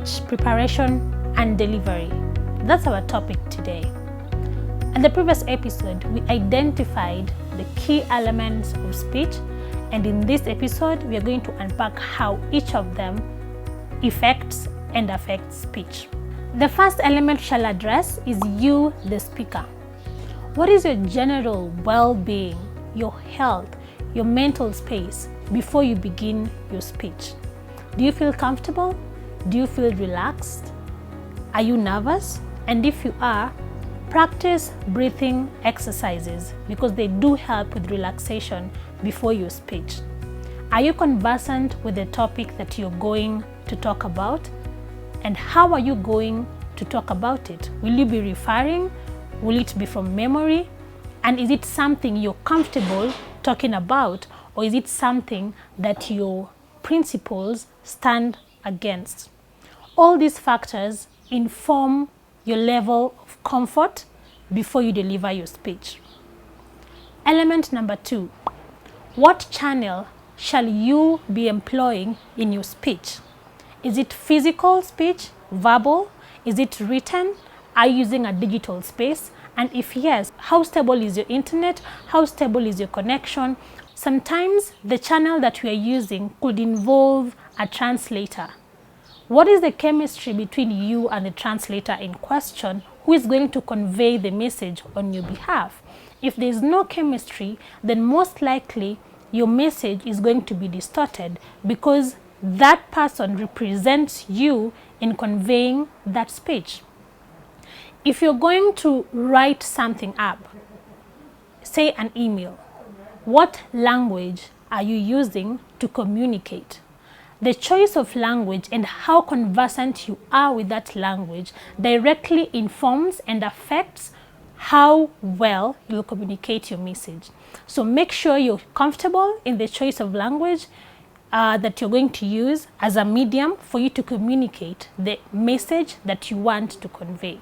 speech preparation and delivery. That's our topic today. In the previous episode, we identified the key elements of speech, and in this episode, we are going to unpack how each of them affects speech. The first element we shall address is you, the speaker. What is your general well-being, your health, your mental space before you begin your speech? Do you feel comfortable? Do you feel relaxed? Are you nervous? And if you are, practice breathing exercises because they do help with relaxation before your speech. Are you conversant with the topic that you're going to talk about? And how are you going to talk about it? Will you be referring? Will it be from memory? And is it something you're comfortable talking about, or is it something that your principles stand against? All these factors inform your level of comfort before you deliver your speech. Element number 2, what channel shall you be employing in your speech? Is it physical speech, verbal? Is it written? Are you using a digital space? And if yes, how stable is your internet? How stable is your connection? Sometimes the channel that we are using could involve a translator. What is the chemistry between you and the translator in question who is going to convey the message on your behalf? If there is no chemistry, then most likely your message is going to be distorted because that person represents you in conveying that speech. If you're going to write something up, say an email, what language are you using to communicate? The choice of language and how conversant you are with that language directly informs and affects how well you'll communicate your message. So make sure you're comfortable in the choice of language that you're going to use as a medium for you to communicate the message that you want to convey.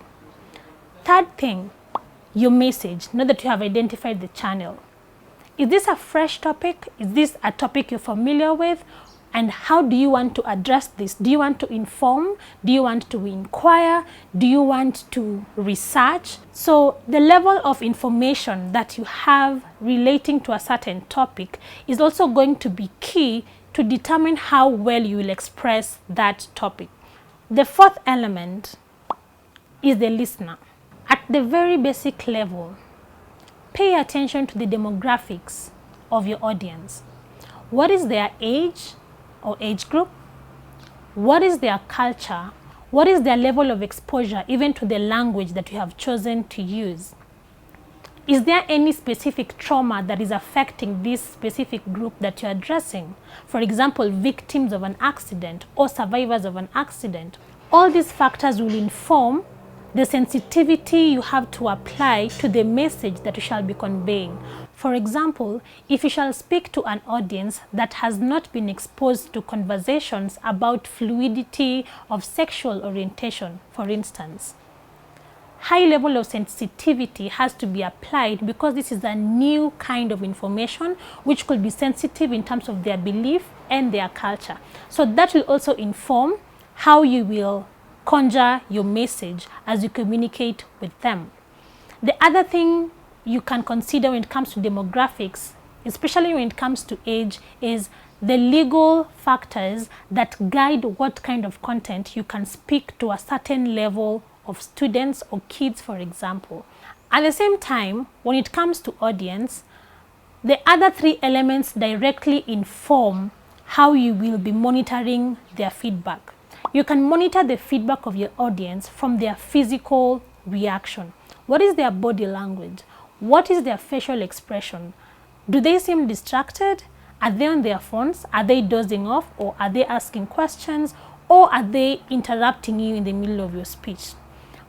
Third thing, your message. Now that you have identified the channel. Is this a fresh topic? Is this a topic you're familiar with? And how do you want to address this? Do you want to inform? Do you want to inquire? Do you want to research? So the level of information that you have relating to a certain topic is also going to be key to determine how well you will express that topic. The fourth element is the listener. At the very basic level, pay attention to the demographics of your audience. What is their age or age group? What is their culture? What is their level of exposure even to the language that you have chosen to use? Is there any specific trauma that is affecting this specific group that you're addressing? For example, victims of an accident or survivors of an accident. All these factors will inform the sensitivity you have to apply to the message that you shall be conveying. For example, if you shall speak to an audience that has not been exposed to conversations about fluidity of sexual orientation, for instance, high level of sensitivity has to be applied because this is a new kind of information which could be sensitive in terms of their belief and their culture. So that will also inform how you will conjure your message as you communicate with them. The other thing you can consider when it comes to demographics, especially when it comes to age, is the legal factors that guide what kind of content you can speak to a certain level of students or kids, for example. At the same time, when it comes to audience, the other three elements directly inform how you will be monitoring their feedback. You can monitor the feedback of your audience from their physical reaction. What is their body language? What is their facial expression? Do they seem distracted? Are they on their phones? Are they dozing off? Or are they asking questions? Or are they interrupting you in the middle of your speech?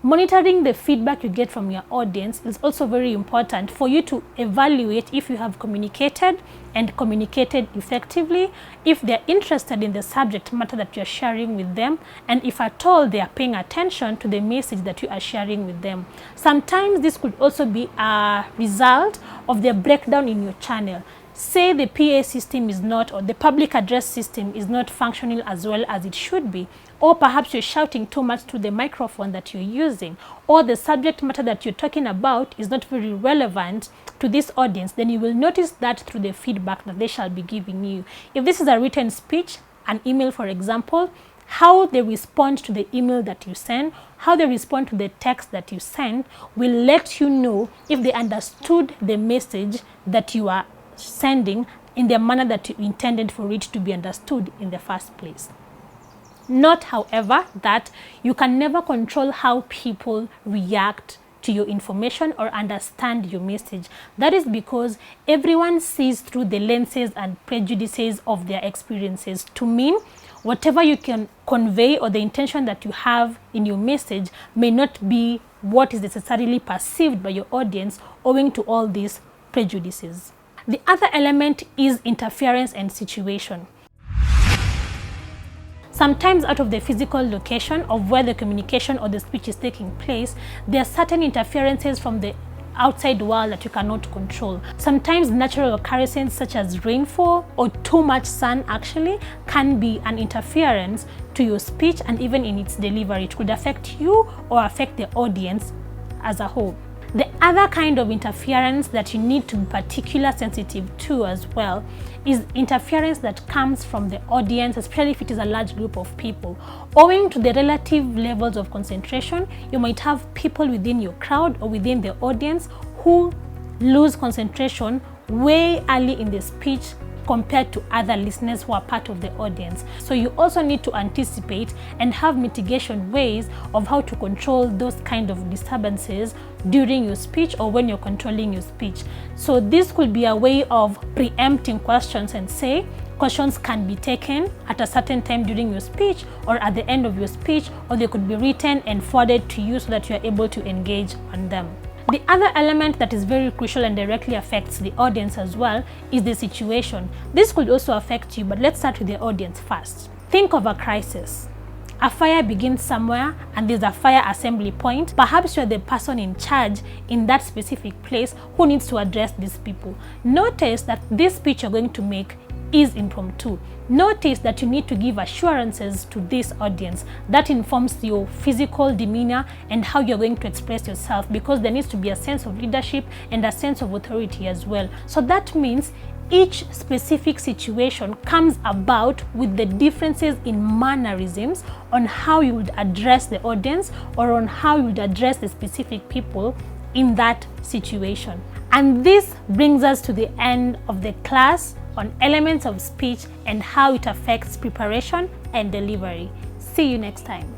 Monitoring the feedback you get from your audience is also very important for you to evaluate if you have communicated and communicated effectively, if they're interested in the subject matter that you're sharing with them, and if at all they are paying attention to the message that you are sharing with them. Sometimes this could also be a result of the breakdown in your channel. say the PA system is not, or the public address system is not functioning as well as it should be, or perhaps you're shouting too much to the microphone that you're using, or the subject matter that you're talking about is not very relevant to this audience, then you will notice that through the feedback that they shall be giving you. If this is a written speech, an email for example, how they respond to the email that you send, how they respond to the text that you send will let you know if they understood the message that you are sending in the manner that you intended for it to be understood in the first place. Note, however, that you can never control how people react to your information or understand your message. That is because everyone sees through the lenses and prejudices of their experiences, to mean whatever you can convey or the intention that you have in your message may not be what is necessarily perceived by your audience owing to all these prejudices. The other element is interference and situation. Sometimes out of the physical location of where the communication or the speech is taking place, there are certain interferences from the outside world that you cannot control. Sometimes natural occurrences such as rainfall or too much sun actually can be an interference to your speech and even in its delivery. It could affect you or affect the audience as a whole. The other kind of interference that you need to be particularly sensitive to as well is interference that comes from the audience, especially if it is a large group of people. Owing to the relative levels of concentration, you might have people within your crowd or within the audience who lose concentration way early in the speech compared to other listeners who are part of the audience. So you also need to anticipate and have mitigation ways of how to control those kind of disturbances during your speech or when you're controlling your speech. So this could be a way of preempting questions and say questions can be taken at a certain time during your speech or at the end of your speech, or they could be written and forwarded to you so that you are able to engage on them. The other element that is very crucial and directly affects the audience as well is the situation. This could also affect you, but let's start with the audience first. Think of a crisis. A fire begins somewhere and there's a fire assembly point. Perhaps you're the person in charge in that specific place who needs to address these people. Notice that this speech you're going to make is impromptu. Notice that you need to give assurances to this audience. That informs your physical demeanor and how you're going to express yourself, because there needs to be a sense of leadership and a sense of authority as well. So that means each specific situation comes about with the differences in mannerisms on how you would address the audience or on how you would address the specific people in that situation. And this brings us to the end of the class on elements of speech and how it affects preparation and delivery. See you next time.